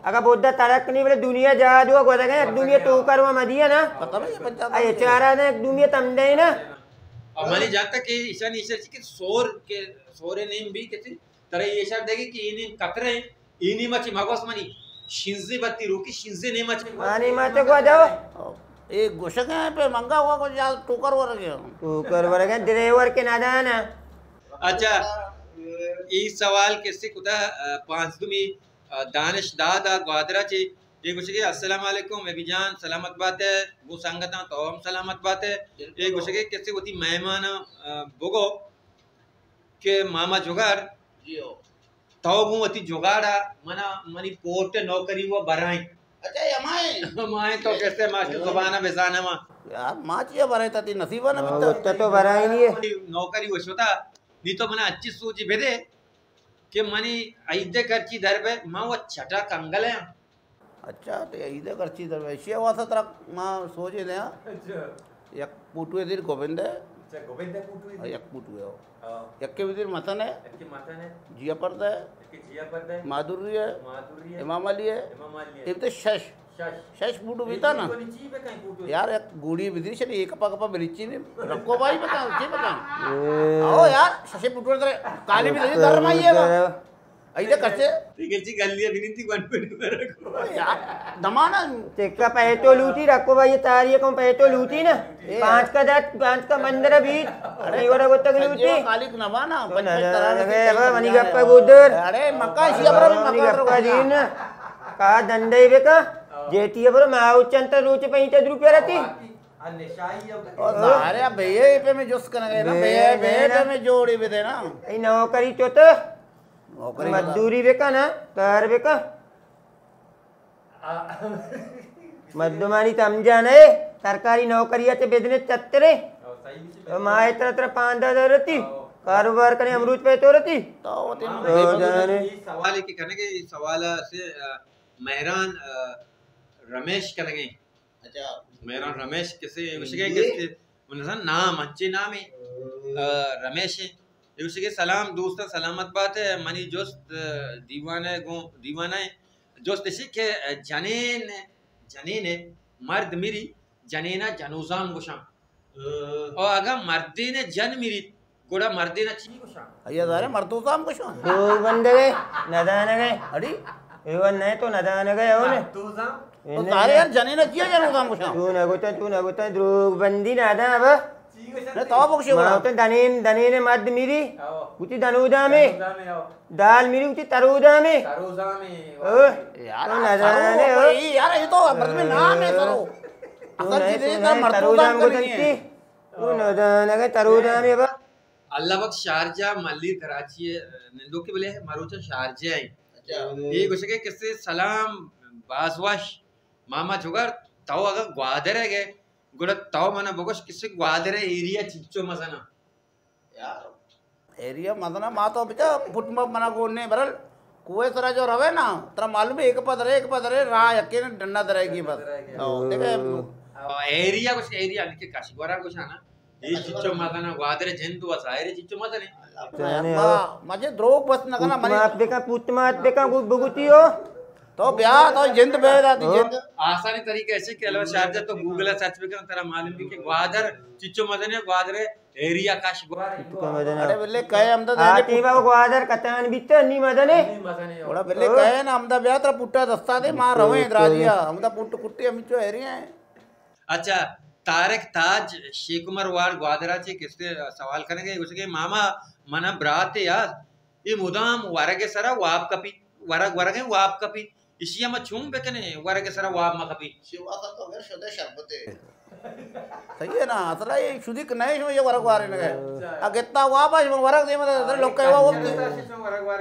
अगर बोधा तरक नहीं बोले दुनिया जा दो गोदा के एक दुनिया तो कर हुआ मदिया ना पता नहीं पंचायत ये चारा ने एक दुनिया तमदे ना और मानी जाता कि ईशान ईशर के सोरे नेम भी किसी तरह ये शब्द देगी कि इन्हीं कतरे इन्हीं मची मगोस मनी शिंजे बत्ती रोकी शिंजे ने मची मानी माते को जाओ एक गोशक है पे मंगा हुआ को जा टोकर वर गया तू कर वर्ग ड्राइवर के नादान अच्छा ये सवाल किससे कुदा पांच तुम्ही दानिश दादा ग्वादरा चे ये कुछ के अस्सलाम वालेकुम मैं भी जान सलामत बात है वो संगता तो हम सलामत बात है ये कुछ के किससे होती मेहमान बोगो के मामा जुगार जी हो तो वो अति जुगाड़ा मना मनी पोर्ट नौकरी वो बराई अच्छा यमाए माए तो कैसे मास्टर जुबाना बेजाना मा यार माचिया भरे ती नसीबा ना उत्तर तो भरा ही नहीं है नौकरी वो होता नहीं तो मना अच्छी सोच भेदे कि मनी ऐदे करची दर पे माँ वो छठा कंगल है अच्छा तो इधर करची दरवेशी वासा तरह मां सोचे दे अच्छा एक पुटुए दिर गोविंद है अच्छा गोविंद पुटू एक पुटुए हो हां एक के विदिर मतन है इसकी माता ने जिया पर्दा है इसकी जिया पर है माधुरी है माधुरी है इमाम अली है इमाम अली एक तो शश शश शश पुटु बीता ना कोनी ची पे कहीं पुटू यार एक गुड़ी विदिर चली एक पका बिरिची ने रखो भाई बता जी बता आओ यार शशे पुटु तरह काली भी दे धर्म आई है ऐसे करचे ठीक है जी गलियां विनती वन पे रखो यार दमाना चेक्का पैटो लूटी रखो भाई ये तारिये को पैटो लूटी ना पांच का दांत पांच का मंदिर बीच अरे वो रखो तक लूटी काली नवाना तो ना लगे अब मनी गप्पा गुदर अरे मक्का शिया पर मनी मक्का गप्पा दिन का दंडे बेका जेटी पर माउ चंत रोचे 35 रुपया रहती निशाई अब और सारे भैया पे में जोस करेंगे ना भैया भैया में जोड़ी भी देना ये नौकरी तो नौकरी मजदूरी बेका ना कर बेका मजदूरी समझा नहीं सरकारी नौकरी आते बिजनेस चत्तरे सही माँ इतना तरह 5-10 रहती कारोबार करने अमरूद पे तो रहती तो वो तीन जाने सवाल है कि करने के इस सवाल से मेहरान रमेश करेंगे अच्छा मेहरान रमेश किसे उसके किसके उनका नाम अच्छे नाम है रमेश है उसके सलाम दोस्त सलामत बात है मनी जोस्त दीवाना है जोस्त इसी के जनीन जनीन है मर्द मेरी जनीना जनूजाम गुशाम और अगर मर्दी ने जन मेरी गोड़ा मर्दी ने ची गुशाम अయ్యా दारे मर्दों साम कुछ दो बंदे गए नदान गए अड़ी एवन नहीं तो नदान गए हो ने तू जा तो सारे यार जने ने किया जनो साम कुछ तू न गोता द्रोग बंदी नादा अब ची को ने तो बक्शे माँ तो दनीन मर्द मेरी आओ उती दनूदा में जा में आओ दाल मेरी उती तरूदा में सरोजा में ओ यार तो नदाने हो यार ये तो मर्द में नाम है सरो तू असल नहीं चीजें तू का नहीं मर्दों तरूदा साम में करनी गोतंती है तू नदान गए तरूदा में अब अल्लाह बक शारजा मल्ली कराची निंदो के बोले मारूचा शारजा है अच्छा ये कुछ के किससे सलाम बासवाश मामा जुगार ताऊ अगर ग्वादर है गए गुड़ा ताऊ मना बगोश किससे ग्वादर है एरिया चिच्चो मसाना यार एरिया मदना मा तो बेटा फुट मना कोने बरल कुएं तरह जो रवे ना तेरा मालूम है एक पद रे रा यके ने डंडा दरेगी बस देखे एरिया कुछ एरिया निके काशीगोरा कुछ आना ये चिच्चो मसाना ग्वादर जंतु वसायरे चिच्चो मसाने मजे द्रोग बस नगना मने पुत मात बेका बुगुती हो तो ब्याह तो जिंद बेद आती जिंद आसानी तरीके ऐसे कि अलावा शारजा तो गूगल सर्च पे करना तेरा मालूम भी कि ग्वादर चिच्चो मसाने ग्वादर एरिया काशीगोरा अरे बिल्ले कहे हम तो आती बाबा ग्वादर कतान बित नी मदने मसाने थोड़ा बिल्ले कहे ना हम तो ब्याह तेरा पुट्टा दस्ता दे मार रहे द्राजिया हम तो पुट्ट कुट्टी हम चो एरिया है अच्छा तारक ताज शेख उमर वार ग्वादरा से किससे सवाल करेंगे उसके मामा मना ब्रात यार ये मुदाम वरगे सरा वाप कपी वरग वरगे वाप कपी इसिया में छूम बेकने वरगे सरा वाप म कपी शिवा का तो अगर शुद्ध शरबत है सही है ना असला ये शुद्धिक नहीं में ये वरक वारे नगे अगेता वापस वरक दे मतलब लोग कहवा वो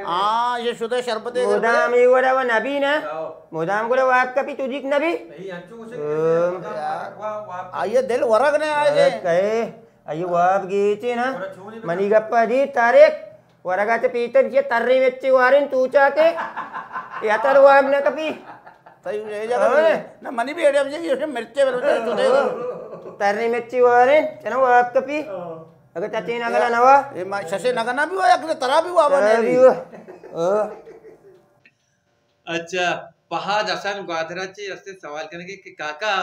हां ये शुद्ध शरबत है मुदाम ये वरा व नबी ना मुदाम को वाप कपी तुजिक नबी आये दिल वरक ने आये कहे अయ్యి वाप गीचे ना मनी गप्पा दी तारीख वरगाचे पीतर ये तर्री वेच्ची वारिन तूचाके यातर वाप ना कपी सही ये जगह ना मनी भी एडिया में ये मिर्चे बरते तो तर्री मेच्ची वारिन चलो वाप कपी अगर चाची नगला नवा ये मा शशे नगना भी हो अगले तरह भी हुआ भी हो अच्छा फहाद हसन ग्वादराचे रस्ते सवाल करेंगे कि काका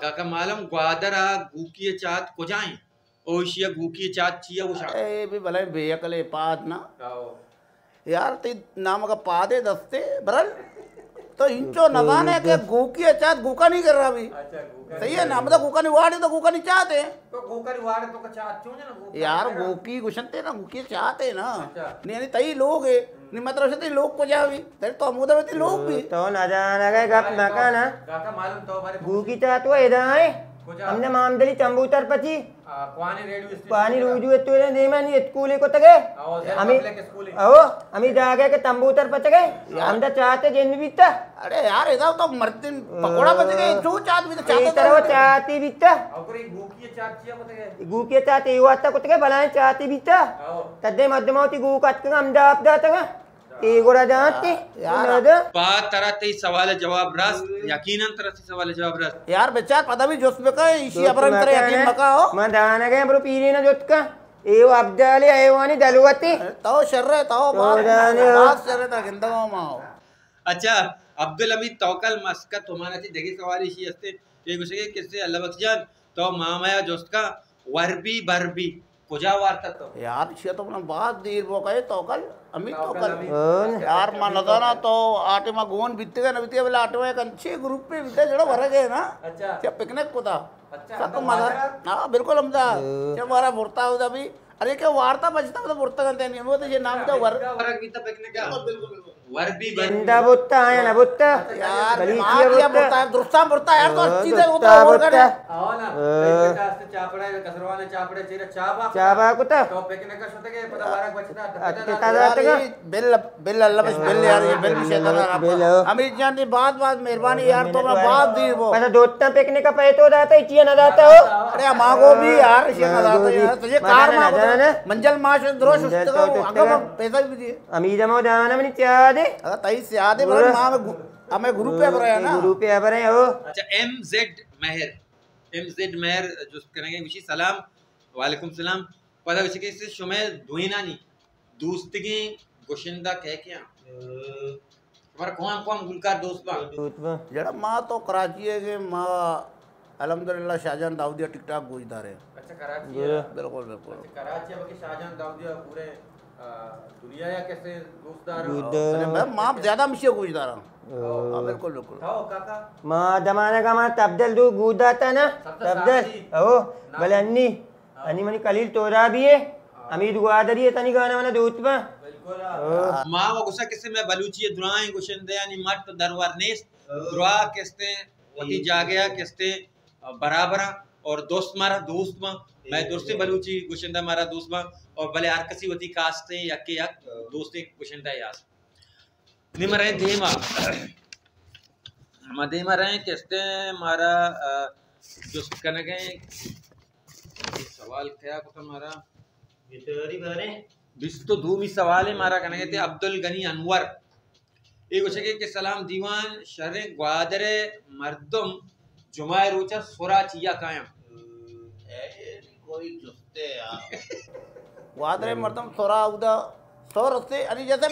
काका मालूम ग्वादरा गूकिए चात को जाए ओशिया गूकिए चात चिया वो शा ए भी भले बेयकले पाद ना यार ते नाम का पादे दस्ते बरल तो इंचो नगाने के गूकी चात गूका नहीं कर रहा अभी सही है ना मतलब गूका नहीं वाड़े तो गूका नहीं चाहते तो गोकरी वाड़े तो का चाहत क्यों ना यार गूकी गुशनते ना गूकी चाहते ना नहीं नहीं तई लोग है नहीं मतलब से लोग को जावी तेरे तो अमुदा में लोग भी तो ना जाना गए गप नका ना काका मालूम तो हमारे गूकी चात वो इदाए हमने मामदली चंबूतर पची क्वानी रेडियो स्टेशन पानी रूजू एत्तो ने देमानी स्कूल को तगे अमी आओ अमी जागे के तंबूतर पच गए हम तो चाहते जेन बीता अरे यार इधर तो मर्तिन पकोड़ा बच गए तू चात भी तो चाहते तरह चाहती बीता और ये गूकी चाहत चिया पता है गूके चाहते युवा तक तगे बनाए चाहती बीता तदे मध्यमोती गू कट के हम दाप दातगा एगोरा जानते यार पा तरह ते सवाल जवाब रस यकीनन तरह से सवाल जवाब रस यार बेचार पता भी जोश पे का इसी अबरन करे यकीन मका हो मैं दाना गए ब्रो पीरी ना जोत का एव अब्दाली एवानी दलवती तो शर्रे तो बात शर्रे ता गिंदगा माओ अच्छा अब्दुल हमीद तवकल मस्कत तुम्हारा ची देखी सवाल इसी हस्ते एक उसे किससे अल्लाह बख्शान तो मामाया जोस्त का वरबी बरबी कुजा वार्ता तो यार इसे तो अपना बात देर वो कहे तवकल अमित तवकल यार मान लगा ना तो आटे में गोन बीते ना बीते वाला आटे में एक अच्छे ग्रुप पे बीते जड़ा भरा गए ना अच्छा क्या पिकनिक को था अच्छा सब तो मजा हाँ बिल्कुल हमदा जब हमारा मुर्ता होता भी अरे क्या वार्ता बचता मतलब मुर्ता करते नहीं वो तो ये नाम था वर वरक भी तो पिकनिक का वरबी बंदा बुत्ता है ना बुत्ता यार मार दिया मुर्ता दुरुस्ता मुर्ता यार तो अच्छी से वो तो और करे आओ ना बेटा से चापड़ा कसरवाने चापड़े चीरे चाबा चाबा कुता तो पिकनिक का सोते के पता वारक बचता बिल बिल अल्लाह बस बिल यार ये बिल भी शैतान अमीर जान की बात मेहरबानी यार तो मैं बात दी वो पता दोस्ता पिकनिक का पैसे तो दाता इचिया ना दाता हो अरे मांगो भी यार इचिया ना दाता यार तुझे कार मांगो मंजल माश द्रोश उस्तगा अगर पैसा भी दिए अमीर मो दाना में क्या दे अगर तई से आधे बरन मां में हमें ग्रुप पे पर है ना ग्रुप पे पर है हो अच्छा एमजेड मेहर जो करेंगे विशी सलाम वालेकुम सलाम पता विशी के से शुमे दुइना नहीं दोस्ती गोशिंदा कह क्या हमारा कौन गुलकार दोस्त बा जड़ा मां तो कराची है के मां अल्हम्दुलिल्लाह शाहजहां दाऊदिया टिकटॉक गोजदार है अच्छा कराची बिल्कुल बिल्कुल कराची अब के शाहजहां दाऊदिया पूरे दुनिया या कैसे दोस्तदार मैं मां ज्यादा मिशे गोजदार हां बिल्कुल बिल्कुल थाओ काका मां जमाने का मां तब्दल दो गुदाता ना तब्दल ओ भले अन्नी अन्नी मनी कलील तोरा भी है अमीर गुआदरी है तनी गाना वाला दूत में बिल्कुल मां वो गुस्सा किससे मैं बलूची दुआएं गोशिंदे यानी मत दरवार नेस दुआ किसते वती जागया किसते बराबर और दोस्त मारा दोस्त में मैं दोस्ती बलूची गुशिंदा मारा दोस्त में और भले हर किसी वती कास्ते यके यक दोस्ती गुशिंदा यास निमर रहे देमा मदेमा रहे किसते मारा जो करने गए सवाल क्या को हमारा गिटरी भरे बिस तो धूमी सवाल है मारा कहने गए थे अब्दुल गनी अनवर एक उसे के सलाम दीवान शरे ग्वादरे मर्दम जुमाए रोचा सोरा चिया कायम कोई जुस्ते यार ग्वादरे मर्दम सोरा उदा सोर से अरे जैसे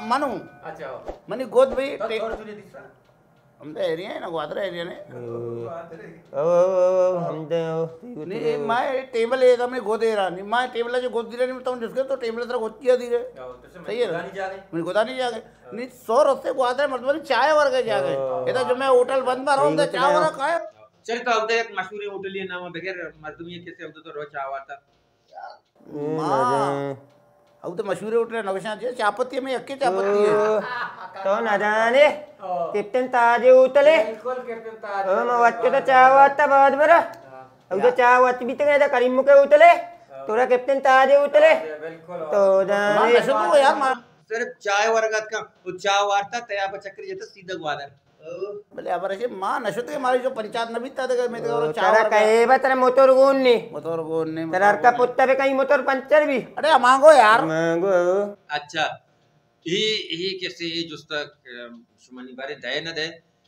मनु अच्छा मनी गोद भाई और तुझे तीसरा हम तो एरिया है ना ग्वादरे एरिया ने ओ हम तो नहीं मैं टेबल है हमने गोद दे रहा नहीं मैं टेबल जो गोद दिले नहीं तो जिसके तो टेबल तरह गोद किया दिले सही है नहीं जा रहे मैं गोदा नहीं जागे नहीं 100 रस्ते ग्वादरे मतलब चाय वर्ग जागे ये तो जो मैं होटल बंद में रहूं तो चाय वर्ग खाए चल तो अब एक मशहूर होटल नाम बगैर मर्दमियत कैसे अब तो रोज आवाता अब तो मशहूर उठ रहे नौशान जी चापत्ती में अक्के चापत्ती है तो न जाने कैप्टन ताजे उतले बिल्कुल कैप्टन ताज मैं वच्चे तो चावता बहुत बड़ा अब तो चावत भी तो गया करीम के उतले तोरा कैप्टन ताजे उतले बिल्कुल तो मां जाने नशद को यार मां सिर्फ चाय वर्गत का उच्चा वार्ता तया चक्र जेता सीधा ग्वादर बोले अब ऐसे मां नशद के हमारी जो पंचायत नबी था तो मैं तो तेरा चार कहे बा तेरा मोटर गुण नहीं मोटर को ने तेरा का पुत्ता पे कहीं मोटर पंचर भी अरे मांगो यार मांगो अच्छा ही कैसे जुस्तक शुमानी बारे दया न दे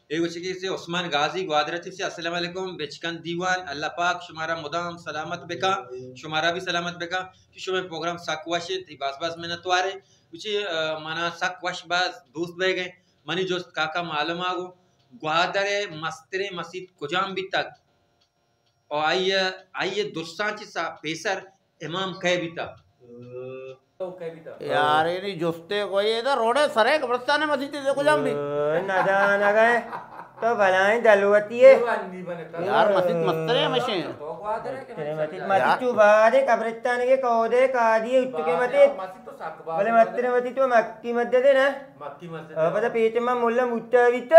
एक वजह के से उस्मान गाजी ग्वादर से अस्सलाम वालेकुम बेचकन दीवान अल्लाह पाक शुमारा मुदाम सलामत बेका शुमारा भी सलामत बेका कि शुमे प्रोग्राम साकवाशे ती बास में न तवारे उची माना साकवाश बास दोस्त बह गए मनी जो काका मालूम आगो ग्वादरे मस्तरे मस्जिद कुजाम भी तक और आइए दुर्सांची सा पेसर इमाम कह भी तक तो कह भी था यार ये नहीं जुस्ते कोई इधर रोडे सरे कब्रिस्तान में मस्जिद देखो जाम भी न जाना गए तो भलाई दलवती है नहीं बने था यार मस्जिद मस्तरे हमेशा तो बात है तेरे मती तू बादे कब्रिस्तान के कोदे कादी उठ के मते मस्जिद तो साकबा बोले मत्ते मती तो मक्की मध्य दे ना मक्की मस्जिद अब पता पेट में मुल्ला मुट्टा वित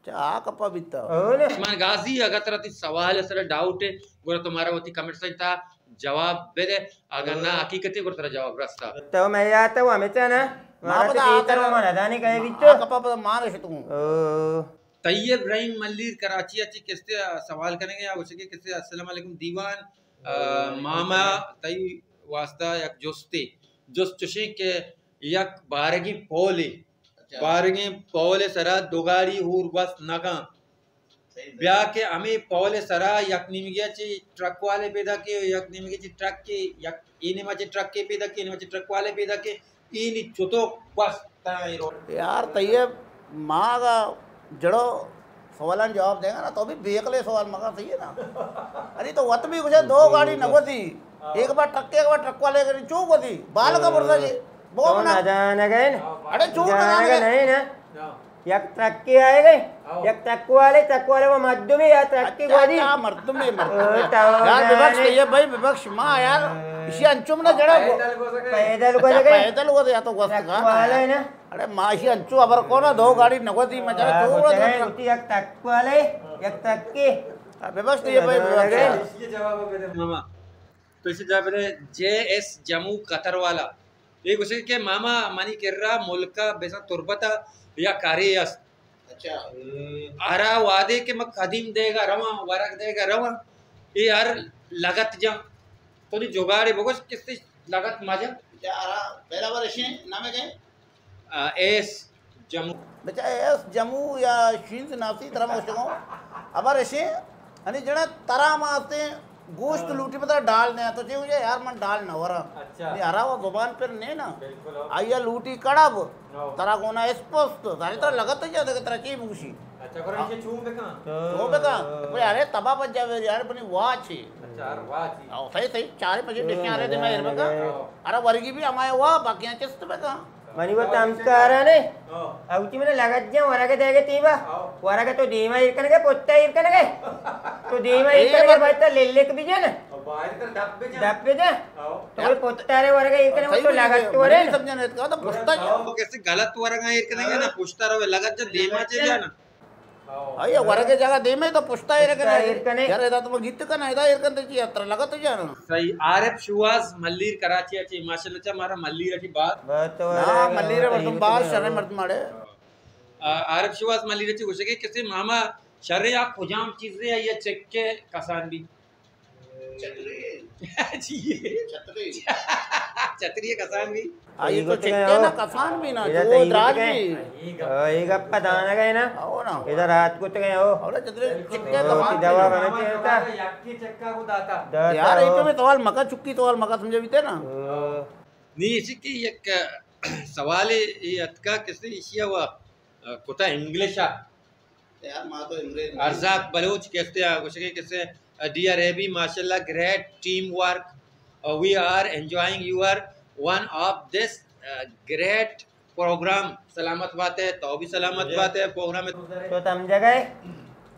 आ कप्पा बिता हो ना उस्मान गाजी अगर तेरा ती सवाल है डाउट है गोरा तुम्हारा वती कमेंट से था जवाब दे दे अगर ना हकीकत है गोरा तेरा जवाब रास्ता तो मैं आता हूँ हमें ना मारा पता तो आता पेट है। में मना जाने कहे वित आ कप्पा पता मां नशद तू ओ तैयब रहीम मल्लीर कराची अच्छी किससे सवाल करेंगे या उसे किससे अस्सलाम वालेकुम दीवान मामा तई वास्ता यक जोस्ते जोस चुशे के यक बारगी पोले बारगी पोले सरा दोगाड़ी हूर बस नगा ब्या के हमें पोले सरा यक निमिगे ची ट्रक वाले पैदा के यक निमिगे ची ट्रक के यक इने मचे ट्रक के पैदा के इने मचे ट्रक वाले पैदा के इनी चुतो बस ताई रो यार तैयब मां का जड़ो सवालन जवाब देगा ना तो भी बेकले सवाल मगर सही है ना अरे तो वत भी कुछ है, दो गाड़ी नगोती एक बार ट्रक वाले करी चूक होती बाल का बुरसा जी वो तो बना न जाने गए ना अरे चूक जाने गए ना नहीं ना एक ट्रक के आए गए एक ट्रक वाले वो मध्य में या ट्रक की गोदी मर्द में यार विपक्ष ये भाई विपक्ष मां यार इसी अंचुम ना जड़ा पैदल को जगह पैदल को या तो वस्त ट्रक वाले ना अरे मां इसी अंचु अबर को ना दो गाड़ी नगोती मजा चूक उठी एक ट्रक वाले एक ट्रक के विपक्ष ये भाई विपक्ष ये जवाब है मामा तो इसे जब JS जम्मू कतर वाला एक उसे के मामा मानी किर्रा मुल्का बेसा तुरबता या कारियस अच्छा आरा वादे के मक खदीम देगा रवा वरक देगा रवा ये यार लगत जा तो नहीं जुगाड़े बगोस किससे लगत मजा यार पहला बार ऐसे नाम है एस जम्मू बच्चा एस जम्मू या शीन से नासी तरह में उसको अबर ऐसे अनि जड़ा तरा माते गोश्त लूटी पता डाल ने तो जे मुझे यार मन डाल न वरा अच्छा नहीं हरा वो जुबान पर ने ना बिल्कुल आया लूटी कड़ब तरा कोना स्पष्ट सारी तरह लगत है ज्यादा तरह की मुशी अच्छा करो इसे चूम पे कहां तो बेका बोले अरे तबा बच जावे यार बनी वाह छी अच्छा यार वाह जी आओ सही सही चार बजे डिश आ रहे थे मैं इर बेका अरे वर्गी भी हमारे वाह बाकी चिस्त बेका मनी वो तमस्कारा ने औची में लगत जा वरगे देगे तीबा वरगे तो दीमा इरकन के पोत्ता इरकन के तो दीमा इरकन के बच्चा ले के भी जा ना और बाहर तर डब पे जा तो पोत्ता रे वरगे इरकन में तो लगत तो रे समझने ने कहा तो पुछता वो कैसे गलत वरगा ये करेंगे ना पूछता रहो लगत जब देमा चे जा ना अయ్యో వరగే జగ దేమే తో పుష్తా पुष्ता ఇరకనే इरकने यार एदा तो गीत कना एदा इरकन ते यात्रा लगत जान सही आरफ शुवाज मल्लीर कराची अच्छी माशाल्लाह चा हमारा मल्लीर अच्छी बात बात तो ना मल्लीरे मर्दम बास शरे मर्द माड़े आरफ शुवाज मल्लीर अच्छी घुसे के किसी मामा शरे आप खुजाम चीजें ये चेक के कसान भी जी छतरी छतरी कसान भी आई तो चेक्के ना कसान भी ना जो द्राज भी एक अप्पा दाना गए ना आओ ना इधर रात को तो गए हो और छतरी चेक्के तो कमान दवा बना चलता यक्की चक्का को दाता यार एक में सवाल मका चुक्की सवाल मका समझे बीते ना नहीं इसी की एक सवाल है ये अतका किसी इशिया हुआ कुता इंग्लिश यार मां तो अंग्रेज अर्जाक बलोच कहते हैं कुछ के किसे डियर एबी माशाल्लाह great teamwork we are enjoying your one of this great programme सलामत बात है तो भी सलामत बात है प्रोग्राम तो तम जगह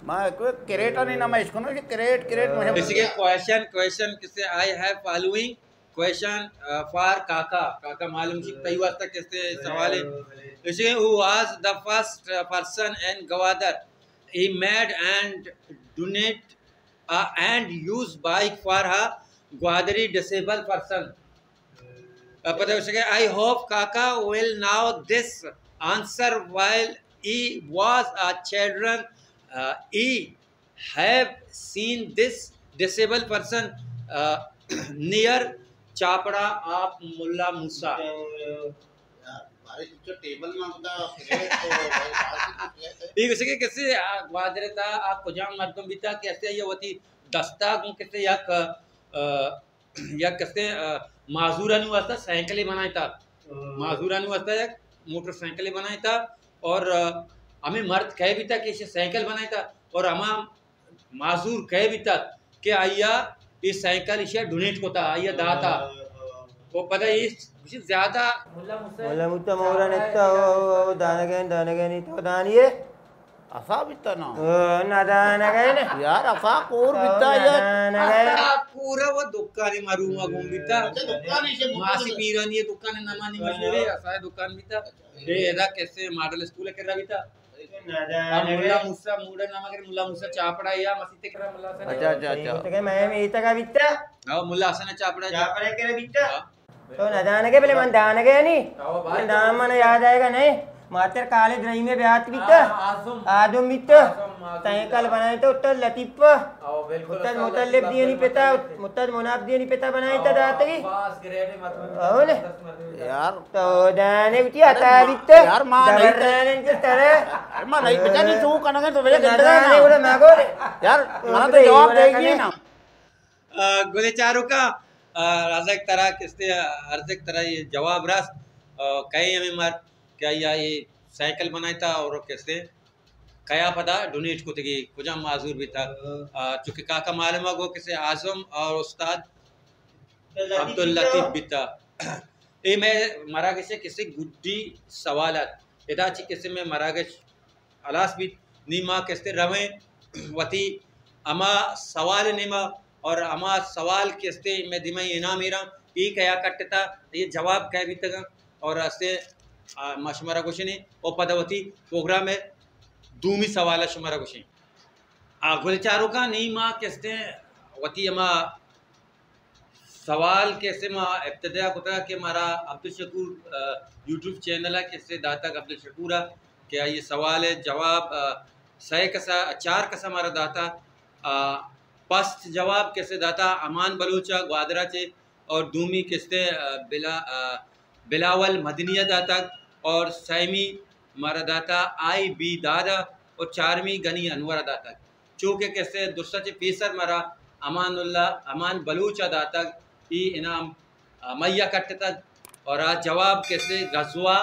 मां कोई क्रेट नहीं ना मैं इसको ना क्रेट क्रेट मुझे किसी के क्वेश्चन किसे I have following question for काका काका मालूम सी तई वास्ता कैसे सवाल है इसके who was the first person in Gwadar he made and donate and use bike for a Gwadari disabled person. पता है उसके I hope Kaka will know this answer while he was a children. He have seen this disabled person near Chapra of Mulla Musa. Table में ठीक है कैसे वादरता आप कुजाम मर्दम बिता कैसे ये होती दस्ता को कैसे या कैसे माजूरन वास्ता साइकिल बनाई था माजूरन वास्ता एक मोटरसाइकिल बनाई था और हमें मर्द कह भी था कि इसे साइकिल बनाई था और हम माजूर कह भी था कि आइया इस साइकिल इसे डोनेट को था आइया दाता वो पता है कुछ ज्यादा मुल्ला मुत्ता मोरा नेता ओ दानगन तो दानिए असा बिता ना ना दानगन यार असा कोर बिता यार पूरा वो दुकान मारूमा घूम बिता दुकान से मासी पीरन ये दुकान नमानी मशहूर है असा दुकान बिता ये एदा कैसे मॉडल स्कूल के रहा बिता मुल्ला मुसा मूडा नाम के मुल्ला मुसा चापड़ा या मसीते करा मुल्ला से अच्छा तो के मैं इता का बिता हां मुल्ला हसन चापड़ा के बिता तो न दान के पहले मन दान के नहीं दान मन याद आएगा नहीं मातर काले द्रही में ब्यात बिता आदम बिता साइकिल बनाए तो उत्तर लतीफ उत्तर मुतल्लिब दिए नहीं पता मुत्तद मुनाफ दिए नहीं पता बनाए तो दात की और यार तो दाने बिती आता बिता यार मां नहीं के तरह मां नहीं पता नहीं तू कनगे तो मेरे गंदा दाने उड़े मागो यार मां तो जवाब देगी ना गोले चारों का राजक तरह किसते अर्जक तरह ये जवाब रस कई हमें मार क्या ये साइकिल बनाया था और कैसे कया पता डोनेट को तगी कुछ माजूर भी था चूँकि काका मालूम हो किसे आजम और उस्ताद अब्दुल लतीफ भी था ये मैं मरागे से किसी गुड्डी सवालत इदा ची किसी में मरागे अलास भी नीमा किसते रवे वती अमा सवाल नीमा और अमा सवाल किसते मैं दिमाग इनाम इरा ये क्या कटता ये जवाब कह भी तक और ऐसे मशमरा कुछ नहीं और पदवती प्रोग्राम में दूमी सवाल शुमारा कुछ नहीं गुलचारों का नहीं माँ किसते वती अमा सवाल कैसे माँ इब्तदा कुतरा के मारा अब्दुल शकूर यूट्यूब चैनल है किससे दाता अब्दुल शकूरा क्या ये सवाल है जवाब सही कसा चार कसा मारा दाता फर्स्ट जवाब कैसे दाता अमान बलूचा ग्वादरा चे और दूमी किसते बिलावल मदनिया दाता और सैमी मारा दाता आई बी दादा और चारवी गनी अनवर दाता चूँकि कैसे दूसरा चे फीसर मारा अमान बलूचा दाता ई इनाम मैया कट तक और आज जवाब कैसे गजवा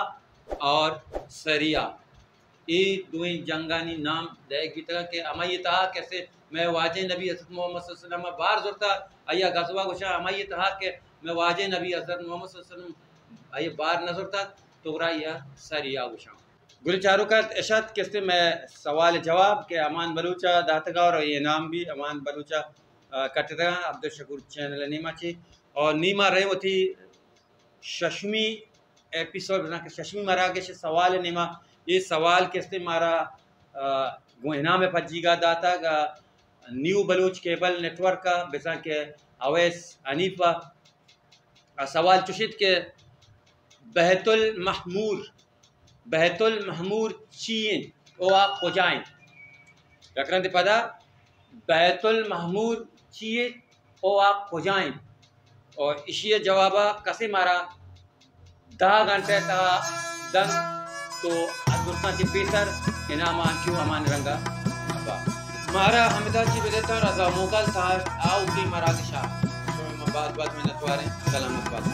और सरिया ये दुई जंगानी नाम देख भी तक के अमाई तहा कैसे मैं वाजे नबी हज़रत मोहम्मद सल्लल्लाहु अलैहि वसल्लम बार जोरता आया गजवा गुशा अमाई तहा के मैं वाजे नबी हज़रत मोहम्मद सल्लल्लाहु अलैहि वसल्लम आया बार न जोरता तो या सरिया गुशा गुलचारों का इशात कैसे मैं सवाल जवाब के अमान बलूचा दातगा और ये नाम भी अमान बलूचा कटगा अब्दुल शकूर चैनल नीमा ची और नीमा रहे वो थी शशमी एपिसोड बना के शशमी मारा के सवाल नीमा ये सवाल कैसे मारा गोहिना में फजीगा दाता का न्यू बलूच केबल नेटवर्क का बेसा के अवैस अनीफा सवाल चुशित के बहतुल महमूर चीन ओ आप खोजाएं रकरंत पदा बहतुल महमूर चीन ओ आप खोजाएं और इसी जवाबा कसे मारा 10 घंटे ता दन तो दुर्गा की पेसर इनाम क्यों अमान रंगा मारा हमिदा जी बेदेता रजा मोगल था आओ की मराकशा तो बात में नतवारे सलामत बात